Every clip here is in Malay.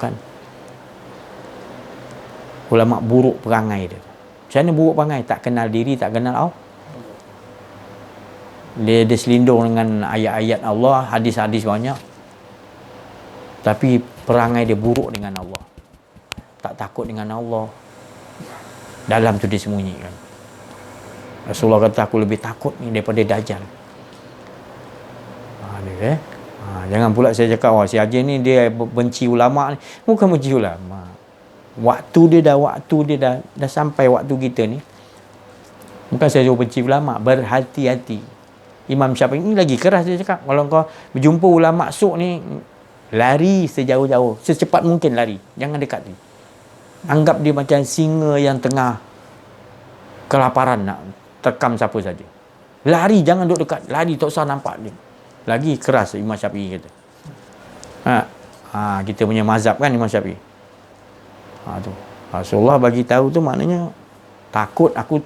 Bukan. Ulama buruk perangai dia. Macam mana buruk perangai? Tak kenal diri, tak kenal Allah. Dia selindung dengan ayat-ayat Allah, hadis-hadis banyak. Tapi perangai dia buruk dengan Allah. Tak takut dengan Allah. Dalam tu dia sembunyikan. Rasulullah kata, aku lebih takut ni daripada Dajjal. Jangan pula saya cakap, si Haji ni dia benci ulama ni. Bukan benci ulama. Waktu dia dah sampai waktu kita ni. Bukan saya suruh benci ulama, berhati-hati. Imam Syafi'i ni lagi keras dia cakap, kalau kau berjumpa ulama suk ni, lari sejauh-jauh, secepat mungkin lari, jangan dekat dia. Anggap dia macam singa yang tengah kelaparan nak terkam siapa saja. Lari, jangan duduk dekat, lari, tak usah nampak dia. Lagi keras Imam Syafi'i kata. Kita punya mazhab kan Imam Syafi'i. Tu Rasulullah bagi tahu tu maknanya takut aku.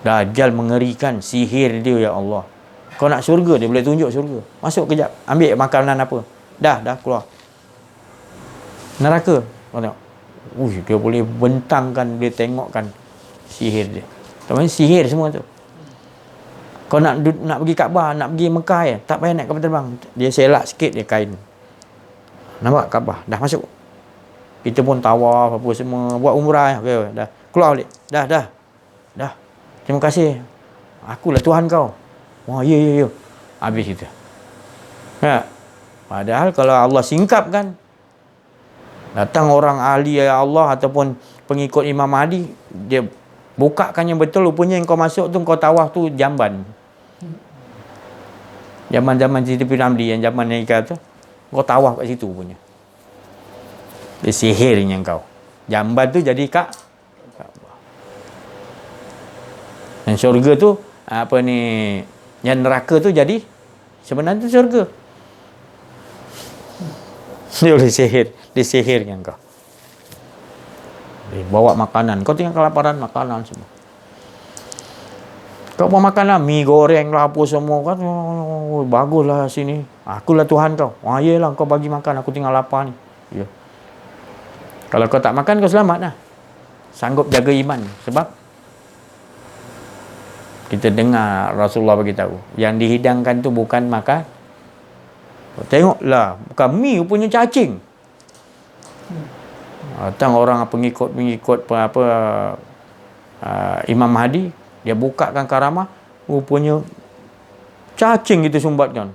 Dajjal mengerikan, sihir dia, ya Allah. Kau nak syurga, dia boleh tunjuk syurga. Masuk kejap, ambil makanan apa, dah keluar. Neraka, kau tengok, dia boleh bentangkan, dia tengokkan sihir dia. Namanya sihir semua tu. Kau nak pergi Kaabah, nak pergi Mekah ya, tak payah naik kapal terbang, dia selak sikit dia kain. Nampak Kaabah, dah masuk. Kita pun tawaf apa semua, buat umrah, okay, dah keluar balik. Dah. Terima kasih. Akulah Tuhan kau. Ya. Habis kita. Padahal kalau Allah singkapkan, datang orang ahli Allah ataupun pengikut Imam Mahdi, dia bukakan yang betul, rupanya yang kau masuk tu, kau tawaf tu jamban. Zaman-zaman Siti Piramli, yang zaman Naika tu, kau tawaf kat situ punya. Dia sihirnya kau. Jamban tu jadi Kaabah. Dan syurga tu, yang neraka tu jadi, sebenarnya tu syurga. Dia boleh sihir. Dia sihirnya kau. Dia bawa makanan. Kau tengok kelaparan, makanan semua. Kau mau makan lah, mi goreng lah, apa semua kan. Baguslah sini. Akulah Tuhan kau. Yelah, kau bagi makan, aku tinggal lapar ni. Ya. Kalau kau tak makan, kau selamat lah. Sanggup jaga iman. Sebab kita dengar Rasulullah beritahu, yang dihidangkan tu bukan makan. Tengoklah, bukan mi, punya cacing. Datang orang pengikut Imam Mahdi, dia bukakan karamah, rupanya cacing kita sumbatkan.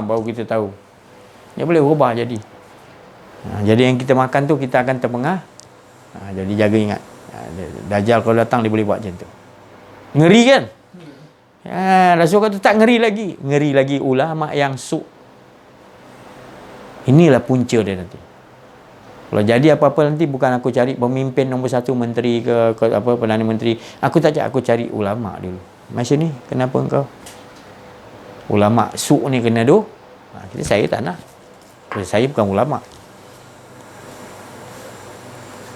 Baru kita tahu. Dia boleh berubah jadi. Jadi yang kita makan tu kita akan terpengah. Jadi jaga ingat. Dajjal kalau datang dia boleh buat macam tu. Ngeri kan? Rasul kata tak ngeri lagi. Ngeri lagi ulama yang su'. Inilah punca dia nanti. Kalau jadi apa-apa nanti, bukan aku cari pemimpin nombor satu, menteri ke Perdana Menteri. Aku tak cari, aku cari ulama dulu. Macam ni, kenapa engkau? Ulama su' ni kena doh. Saya tak nak. Saya bukan ulama.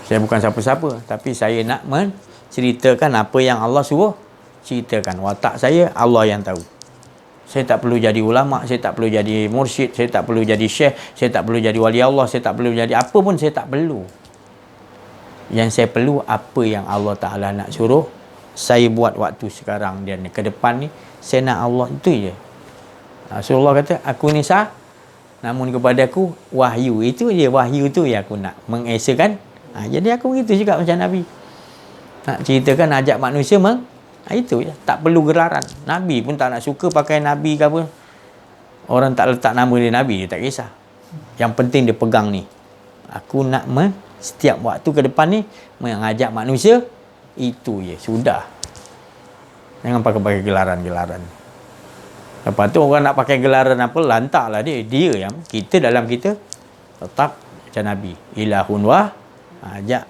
Saya bukan siapa-siapa, tapi saya nak menceritakan apa yang Allah suruh ceritakan. Watak saya Allah yang tahu. Saya tak perlu jadi ulama, saya tak perlu jadi mursyid, saya tak perlu jadi syekh, saya tak perlu jadi wali Allah, saya tak perlu jadi apa pun, saya tak perlu. Yang saya perlu apa yang Allah Ta'ala nak suruh saya buat waktu sekarang dan ke depan ni. Saya nak Allah, itu je. Rasulullah kata, aku ni sah, namun kepada aku wahyu. Itu je, wahyu tu yang aku nak mengesakan. Jadi aku begitu juga macam Nabi. Nak ceritakan, ajak manusia itu je. Tak perlu gelaran. Nabi pun tak nak suka pakai Nabi ke apa. Orang tak letak nama dia Nabi, dia tak kisah. Yang penting dia pegang ni. Aku nak setiap waktu ke depan ni mengajak manusia. Itu je. Sudah. Jangan pakai gelaran-gelaran. Lepas tu orang nak pakai gelaran apa, lantaklah dia. Dia yang kita dalam kita tetap macam Nabi. Ilahun wah. Ajak.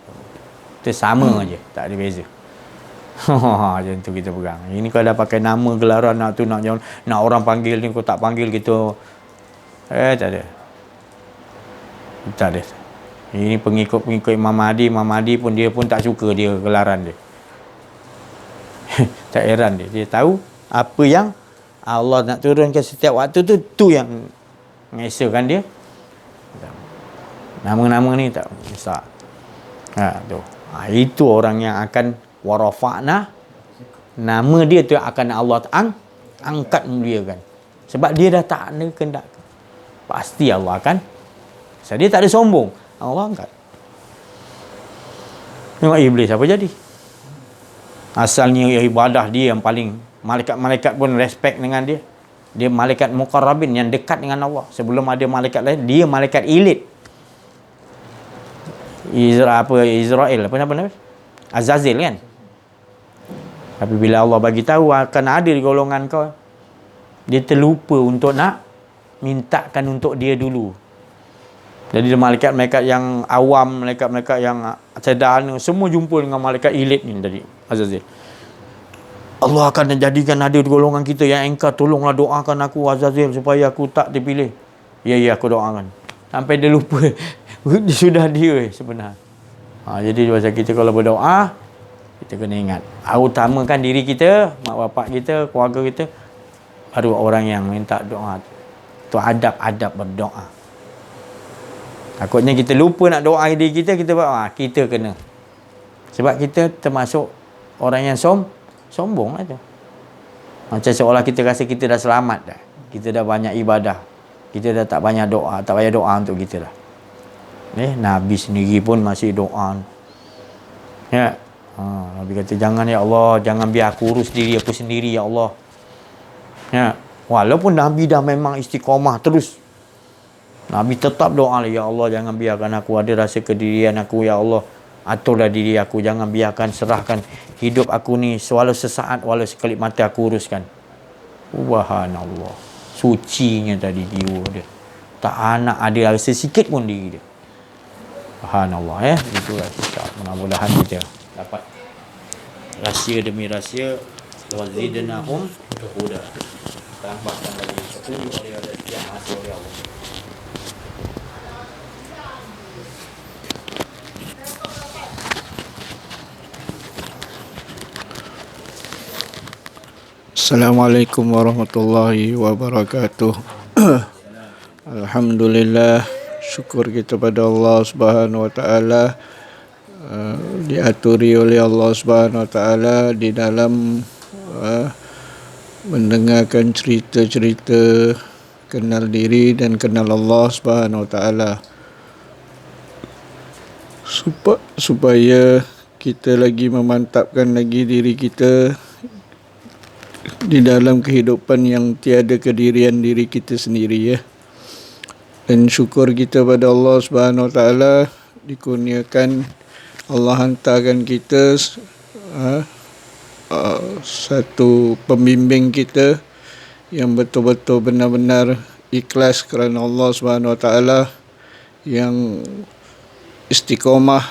Itu sama je. Tak ada beza. Macam tu kita pegang. Ini kalau dah pakai nama gelaran nak orang panggil ni, kau tak panggil kita. Tak ada. Tak ada. Ini pengikut Imam Mahdi. Imam Mahdi pun dia pun tak suka dia gelaran dia. Tak heran dia. Dia tahu apa yang Allah nak turunkan setiap waktu tu yang mengesahkan dia. Nama-nama ni tak besar. Tu. Itu orang yang akan warafa'na, nama dia tu akan Allah angkat muliakan. Sebab dia dah tak ada kehendak. Pasti Allah akan. Sebab dia tak ada sombong, Allah angkat. Tengok iblis apa jadi. Asalnya ibadah dia yang paling, malaikat-malaikat pun respect dengan dia. Dia malaikat muqarrabin yang dekat dengan Allah. Sebelum ada malaikat lain, dia malaikat elit. Israel apa nama? Azazil kan. Tapi bila Allah bagi tahu akan ada di golongan kau, dia terlupa untuk nak mintakan untuk dia dulu. Jadi malaikat-malaikat yang awam, malaikat-malaikat yang sederhana, semua jumpa dengan malaikat elit ni tadi, Azazil. Allah akan jadikan ada di golongan kita yang engkau tolonglah doakan aku Azazil supaya aku tak terpilih. Ya aku doakan. Sampai dia lupa sudah dia sebenarnya. Jadi macam kita kalau berdoa, kita kena ingat, utamakan diri kita, mak bapak kita, keluarga kita, baru orang yang minta doa. Tu adab-adab berdoa. Takutnya kita lupa nak doa diri kita, kita kena. Sebab kita termasuk orang yang sombong lah tu. Macam seolah kita rasa kita dah selamat dah. Kita dah banyak ibadah. Kita dah tak banyak doa, tak payah doa untuk kita dah. Nabi sendiri pun masih doa. Ya. Nabi kata, jangan ya Allah, jangan biar aku urus diri aku sendiri ya Allah. Ya. Walaupun Nabi dah memang istiqamah terus, Nabi tetap doa, ya Allah jangan biarkan aku ada rasa kedirian aku ya Allah. Aturlah diri aku, jangan biarkan, serahkan hidup aku ni walau sesaat, walau sekelip mata aku uruskan. Subhanallah. Sucinya tadi jiwa dia. Tak nak ada rasa sikit pun diri dia. Subhanallah itulah kita. Mudah-mudahan kita dapat rahsia demi rahsia. Wazidnahum huda. Tambahkan lagi petunjuk oleh yang hasil oleh Allah. Assalamualaikum warahmatullahi wabarakatuh. Alhamdulillah, syukur kita pada Allah Subhanahu wa taala, diaturi oleh Allah Subhanahu wa taala di dalam mendengarkan cerita-cerita kenal diri dan kenal Allah Subhanahu wa taala, supaya kita lagi memantapkan lagi diri kita di dalam kehidupan yang tiada kedirian diri kita sendiri ya. Dan syukur kita pada Allah Subhanahu wa taala dikurniakan Allah hantarkan kita satu pembimbing kita yang betul-betul benar-benar ikhlas kerana Allah Subhanahu wa taala, yang istiqamah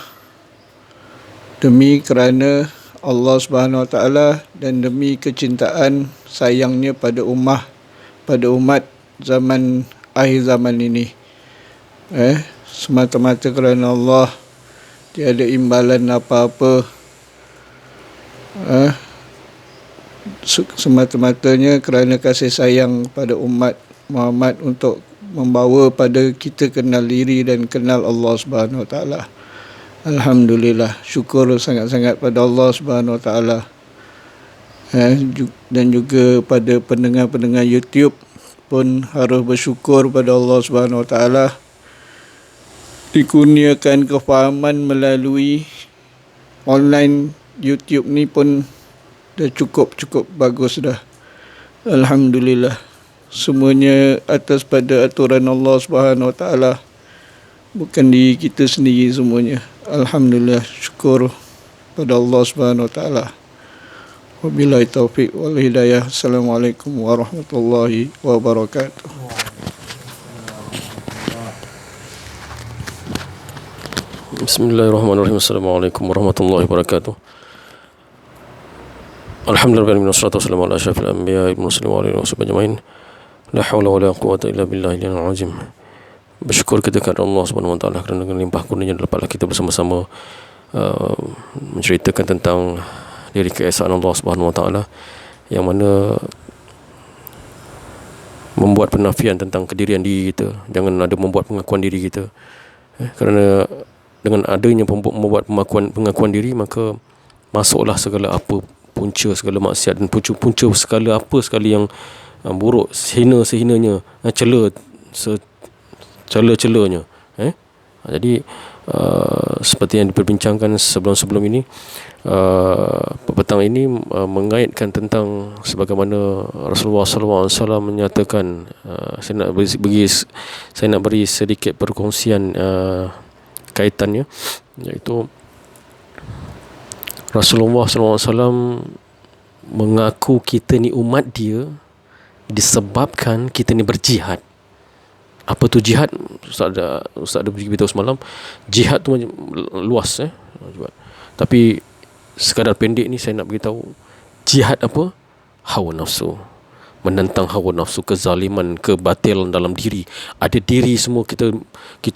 demi kerana Allah Subhanahu wa taala dan demi kecintaan sayangnya pada umat zaman akhir zaman ini. Semata-mata kerana Allah, tiada imbalan apa-apa. Semata-matanya kerana kasih sayang pada umat Muhammad untuk membawa pada kita kenal diri dan kenal Allah Subhanahu wa taala. Alhamdulillah, syukur sangat-sangat pada Allah Subhanahu wa taala. Dan juga pada pendengar-pendengar YouTube pun harus bersyukur pada Allah Subhanahu wa taala dikurniakan kefahaman melalui online YouTube ni pun dah cukup bagus dah. Alhamdulillah, semuanya atas pada aturan Allah Subhanahu wa taala, bukan diri kita sendiri semuanya. Alhamdulillah, syukur pada Allah Subhanahu wa taala. Wabillahi taufiq wal hidayah. Assalamualaikum warahmatullahi wabarakatuh. Bismillahirrahmanirrahim. Assalamualaikum warahmatullahi wabarakatuh. Alhamdulillah, wassalatu wassalamu ala asyrafil anbiya'i wal mursalin wa alihi washabbihi ajmain. La haula wala quwwata illa billahil azim. Bersyukur kita kepada Allah Subhanahu wa taala kerana dengan limpah kurnianya dapatlah kita bersama-sama menceritakan tentang diri keesaan Allah Subhanahu wa taala, yang mana membuat penafian tentang kedirian diri kita. Jangan ada membuat pengakuan diri kita. Kerana dengan adanya membuat pengakuan diri, maka masuklah segala apa punca segala maksiat dan punca segala apa sekali yang buruk, sehina-sehinanya, cela-celanya. Jadi seperti yang diperbincangkan sebelum ini, petang ini mengaitkan tentang sebagaimana Rasulullah SAW menyatakan, saya nak beri sedikit perkongsian kaitannya, iaitu Rasulullah SAW mengaku kita ni umat dia disebabkan kita ni berjihad. Apa tu jihad? Ustaz ada beritahu semalam, jihad tu luas tapi sekadar pendek ni saya nak beritahu, jihad apa? Hawa nafsu. Menentang hawa nafsu, kezaliman, kebatilan dalam diri. Ada diri semua kita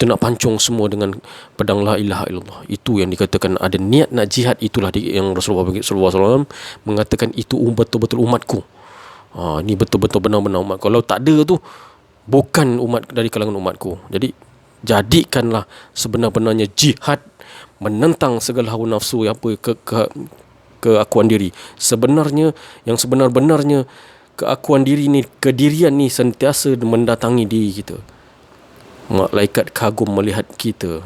nak pancung semua dengan pedang la ilaha illallah. Itu yang dikatakan ada niat nak jihad. Itulah yang Rasulullah SAW mengatakan itu betul-betul umatku. Ni betul-betul benar-benar umat. Kalau tak ada tu, bukan umat dari kalangan umatku. Jadi jadikanlah sebenar-benarnya jihad menentang segala hawa nafsu, apa keakuan diri. Sebenarnya yang sebenar-benarnya keakuan diri ni, kedirian ni sentiasa mendatangi diri kita. Malaikat kagum melihat kita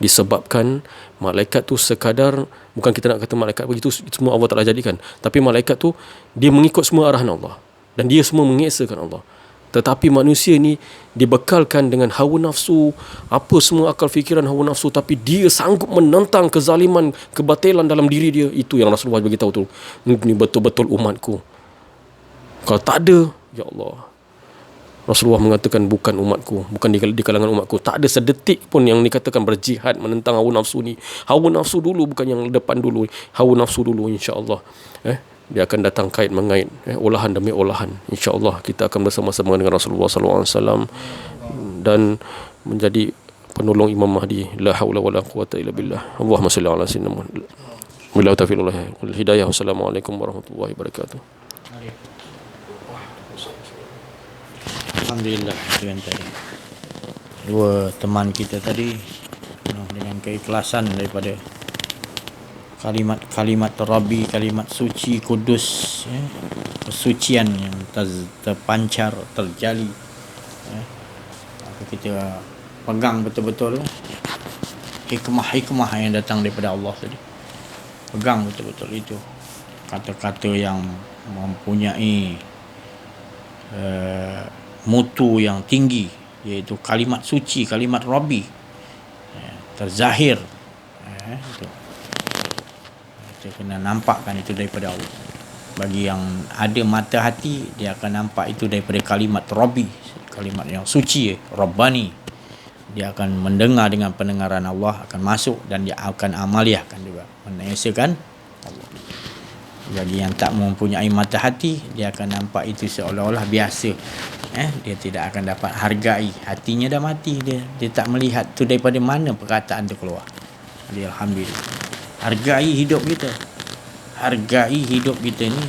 disebabkan malaikat tu sekadar, bukan kita nak kata malaikat begitu semua Allah Ta'ala jadikan, tapi malaikat tu dia mengikut semua arahan Allah dan dia semua mengesahkan Allah. Tetapi manusia ni dibekalkan dengan hawa nafsu, apa semua akal fikiran hawa nafsu, tapi dia sanggup menentang kezaliman, kebatilan dalam diri dia. Itu yang Rasulullah beritahu tu, ni betul-betul umatku. Kalau tak ada, ya Allah, Rasulullah mengatakan bukan umatku, bukan di kalangan umatku. Tak ada sedetik pun yang dikatakan berjihad menentang hawa nafsu ni. Hawa nafsu dulu, bukan yang depan dulu. Hawa nafsu dulu, insya-Allah. Dia akan datang kait mengait, olahan demi olahan. Insya-Allah kita akan bersama-sama dengan Rasulullah SAW dan menjadi penolong Imam Mahdi. La haula wala quwata illa billah. Allahumma salli ala sayyidina Muhammad. Billahi taufiq wal hidayah. Wassalamualaikum warahmatullahi wabarakatuh. Alhamdulillah, itu yang tadi. Dua teman kita tadi dengan keikhlasan daripada kalimat Rabbi, kalimat suci, kudus, kesucian yang terpancar, terjali. Maka kita pegang betul-betul hikmah-hikmah yang datang daripada Allah tadi. Pegang betul-betul itu. Kata-kata yang mempunyai mutu yang tinggi, iaitu kalimat suci, kalimat Rabbi, terzahir. Kita kena nampakkan itu daripada Allah. Bagi yang ada mata hati, dia akan nampak itu daripada kalimat Rabbi, kalimat yang suci, Rabbani. Dia akan mendengar dengan pendengaran Allah, akan masuk dan dia akan amaliahkan juga, mengesahkan Allah. Bagi yang tak mempunyai mata hati, dia akan nampak itu seolah-olah biasa. Dia tidak akan dapat hargai. Hatinya dah mati, dia tak melihat tu daripada mana perkataan tu keluar. Jadi alhamdulillah, hargai hidup kita. Hargai hidup kita ni,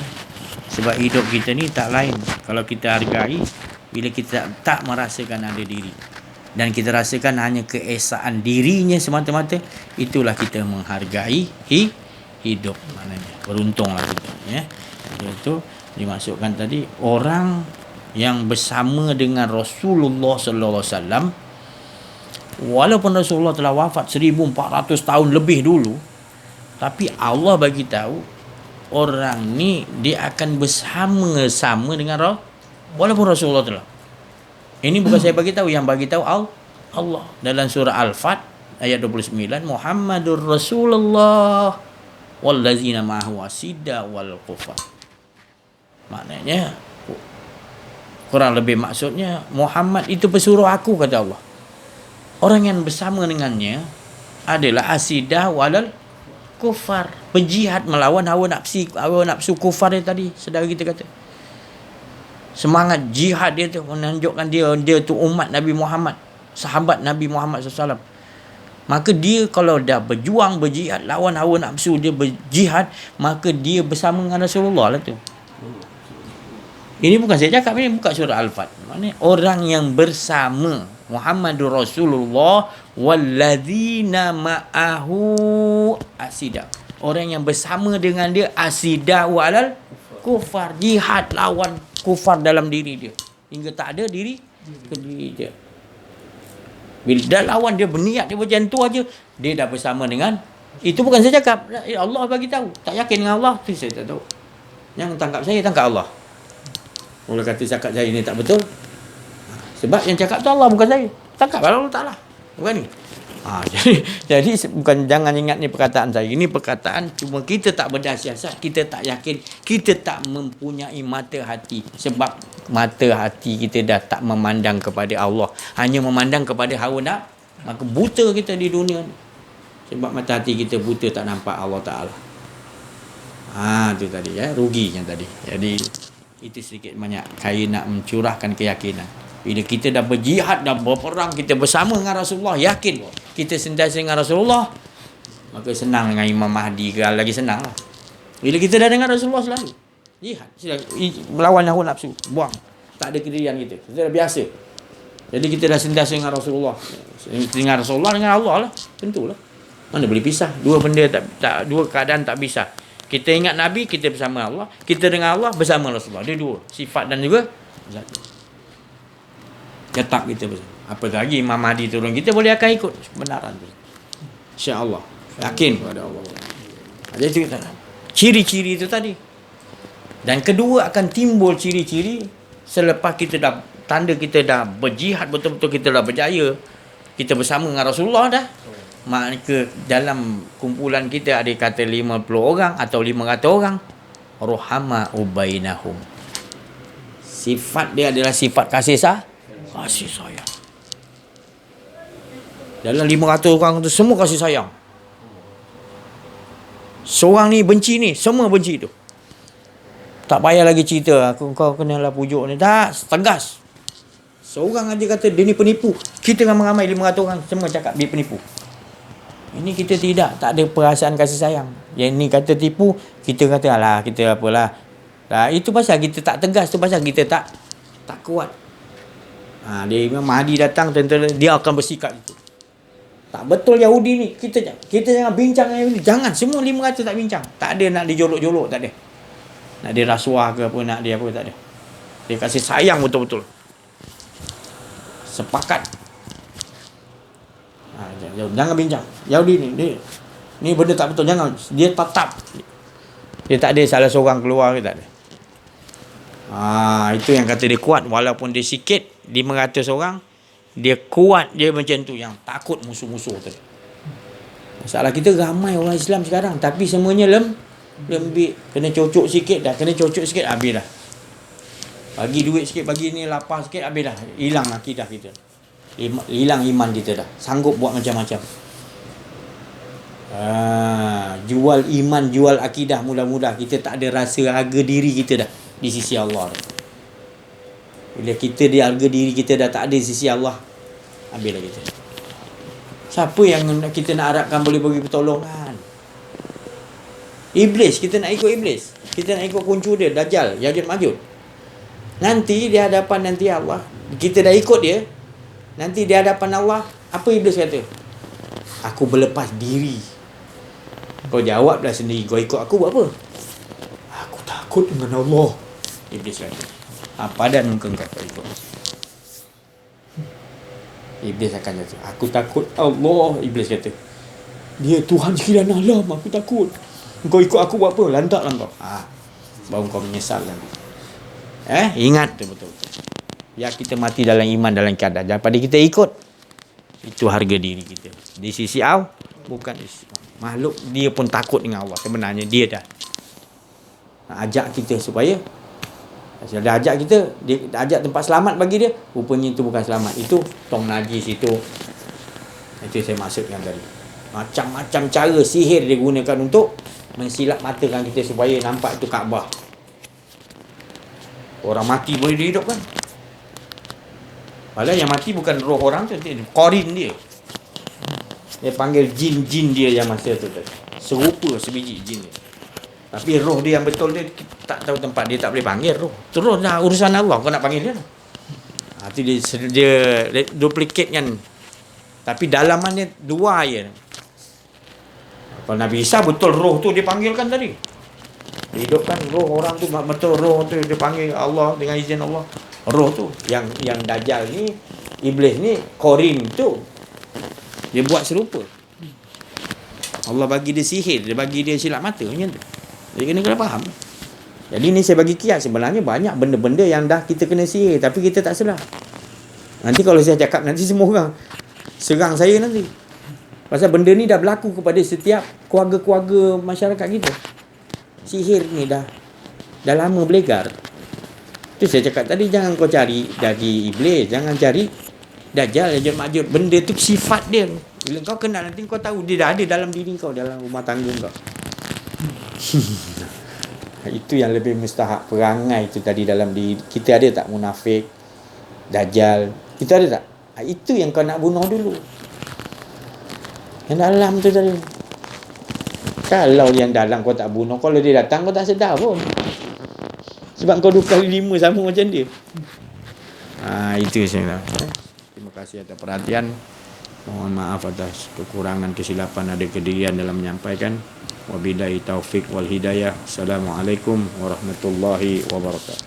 sebab hidup kita ni tak lain. Kalau kita hargai, bila kita tak merasakan ada diri dan kita rasakan hanya keesaan dirinya semata-mata, itulah kita menghargai hidup. Maknanya beruntunglah kita, Itu dimaksudkan tadi, orang yang bersama dengan Rasulullah sallallahu alaihi wasallam, walaupun Rasulullah telah wafat 1400 tahun lebih dulu, tapi Allah bagi tahu orang ni dia akan bersama-sama dengan walaupun Rasulullah telah. Ini bukan saya bagi tahu, yang bagi tahu Allah. Dalam surah Al-Fat ayat 29, Muhammadur Rasulullah wallazina ma'ahu asidda wal kufar. Maknanya, kurang lebih maksudnya, Muhammad itu pesuruh aku, kata Allah. Orang yang bersama dengannya adalah asidah walal kufar, berjihad melawan hawa nafsu kufar dia tadi, saudara kita kata. Semangat jihad dia tu menunjukkan dia tu umat Nabi Muhammad, sahabat Nabi Muhammad SAW. Maka dia kalau dah berjuang, berjihad lawan hawa nafsu, dia berjihad, maka dia bersama dengan Rasulullah lah tu. Ini bukan saya cakap, ini buka surah Al-Fat. Maknanya orang yang bersama Muhammadur Rasulullah walladzina ma'ahu asida. Orang yang bersama dengan dia asida walal kufar, jihad lawan kufar dalam diri dia hingga tak ada diri dia. Bila dah lawan dia berniat dia macam tu aja, dia dah bersama dengan itu. Bukan saya cakap, Allah bagi tahu. Tak yakin dengan Allah tu saya tak tahu. Yang tangkap saya tangkap Allah. Orang kata cakap saya ni tak betul. Sebab yang cakap tu Allah bukan saya. Tangkap Allah Taala. Bukan ni. Jadi bukan, jangan ingat ni perkataan saya. Ini perkataan cuma kita tak berdasar, kita tak yakin, kita tak mempunyai mata hati. Sebab mata hati kita dah tak memandang kepada Allah, hanya memandang kepada hawa nafsu. Maka buta kita di dunia ni. Sebab mata hati kita buta, tak nampak Allah Taala. Itu tadi ruginya tadi. Jadi itu sedikit banyak saya nak mencurahkan keyakinan. Bila kita dah berjihad, dah berperang, kita bersama dengan Rasulullah, yakin kita sentiasa dengan Rasulullah, maka senang dengan Imam Mahdi ke, lagi senang lah. Bila kita dah dengan Rasulullah selalu jihad, melawan hawa nafsu, buang, tak ada kedirian kita dah biasa. Jadi kita dah sentiasa dengan Rasulullah, dengan Allah lah, tentulah. Mana boleh pisah dua benda, tak dua keadaan tak bisa. Kita ingat Nabi, kita bersama Allah. Kita dengan Allah, bersama Rasulullah. Dia dua, sifat dan juga zat. Tetap kita bersama. Apa lagi Imam Mahdi turun, kita boleh akan ikut kebenaran tu, insya-Allah. Yakin kepada Allah. Jadi ciri-ciri itu tadi. Dan kedua, akan timbul ciri-ciri selepas kita dah, tanda kita dah berjihad betul-betul, kita dah berjaya, kita bersama dengan Rasulullah dah. Maka dalam kumpulan kita ada kata 50 orang atau 500 orang, rohama ubainahum. Sifat dia adalah sifat kasih sayang. Dalam 500 orang tu semua kasih sayang. Seorang ni benci ni, semua benci tu. Tak payah lagi cerita kau kenalah pujuk ni. Tak, tegas. Seorang aja kata dia ni penipu. Kita ramai-ramai 500 orang semua cakap dia penipu. Ini kita tidak, tak ada perasaan kasih sayang. Yang ni kata tipu, kita kata alah, kita apalah. Itu pasal kita tak tegas, tu pasal kita tak kuat. Dia Imam Mahdi datang, tentera dia akan bersikap itu. Tak betul Yahudi ni. Kita jangan bincang dengan Yahudi. Jangan, semua 500 tak bincang. Tak ada nak dijolok-jolok, tak ada. Nak dia rasuah ke apa, nak dia apa, tak ada. Dia kasih sayang betul-betul. Sepakat. Jangan bincang. Yahudi ni benda tak betul, jangan. Dia tetap. Dia tak ada salah seorang keluar ke, tak ada. Itu yang kata dia kuat. Walaupun dia sikit, 500 orang, dia kuat, dia macam tu, yang takut musuh-musuh tadi. Masalah kita ramai orang Islam sekarang, tapi semuanya lembik. Kena cocok sikit dah, habis dah. Bagi duit sikit, bagi ni lapar sikit, habis dah. Hilang akidah kita, hilang iman kita dah. Sanggup buat macam-macam. Jual iman, jual akidah mula-mula. Kita tak ada rasa harga diri kita dah di sisi Allah. Bila kita di harga diri kita dah tak ada di sisi Allah, habislah kita. Siapa yang kita nak harapkan boleh bagi pertolongan? Iblis. Kita nak ikut iblis. Kita nak ikut kuncu dia, Dajjal, Ya'juj Ma'juj. Nanti di hadapan nanti Allah, kita dah ikut dia. Nanti di hadapan Allah, apa iblis kata? Aku berlepas diri. Kau jawablah sendiri, kau ikut aku buat apa? Aku takut dengan Allah, iblis kata. Padan muka kau ikut. Iblis akan kata, aku takut Allah, iblis kata. Dia Tuhan sekalian alam, aku takut. Kau ikut aku buat apa? Lantaklah kau. Baru kau menyesal nanti. Ingat tu betul-betul. Biar kita mati dalam iman, dalam keadaan. Daripada kita ikut, itu harga diri kita. Di sisi Allah, bukan di sisi makhluk. Dia pun takut dengan Allah. Sebenarnya dia dah ajak kita supaya, dia ajak kita, dia ajak tempat selamat bagi dia, rupanya itu bukan selamat. Itu tong najis itu. Itu saya maksudkan tadi. Macam-macam cara sihir dia gunakan untuk mensilap matakan kita supaya nampak itu Kaabah. Orang mati boleh dihidupkan. Padahal yang mati bukan roh orang tu, korin dia. Dia panggil jin-jin dia yang masa tu tadi. Serupa sebiji jin dia. Tapi roh dia yang betul dia tak tahu tempat, dia tak boleh panggil roh. Tu roh dah urusan Allah, kau nak panggil dia. Itu dia duplicate kan. Tapi dalamannya dua je. Kalau Nabi Isa betul roh tu dia panggilkan tadi. Hidupkan roh orang tu, betul roh tu dia panggil Allah dengan izin Allah. Roh tu yang Dajjal ni, iblis ni, Korin tu dia buat serupa. Allah bagi dia sihir, dia bagi dia silap mata macam tu. Jadi kena faham. Jadi ni saya bagi kias, sebenarnya banyak benda-benda yang dah kita kena sihir tapi kita tak sedar. Nanti kalau saya cakap nanti semua orang serang saya nanti. Pasal benda ni dah berlaku kepada setiap keluarga-keluarga masyarakat kita. Sihir ni dah lama belegar. Tu saya cakap tadi, jangan kau cari dari iblis, jangan cari Dajjal, Ya'juj, benda tu sifat dia. Bila kau kenal nanti kau tahu dia dah ada dalam diri kau, dalam rumah tangga kau. Itu yang lebih mustahak. Perangai tu tadi dalam diri kita ada tak? Munafik, Dajjal, kita ada tak? Itu yang kau nak bunuh dulu. Yang dalam tu tadi. Kalau yang dalam kau tak bunuh, kalau dia datang kau tak sedar pun. Sebab kau 2 kali 5 sama macam dia. Itu saya tahu. Terima kasih atas perhatian. Mohon maaf atas kekurangan, kesilapan, ada kedirian dalam menyampaikan. Wabillahi taufik wal hidayah. Assalamualaikum warahmatullahi wabarakatuh.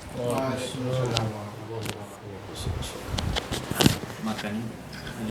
Makan.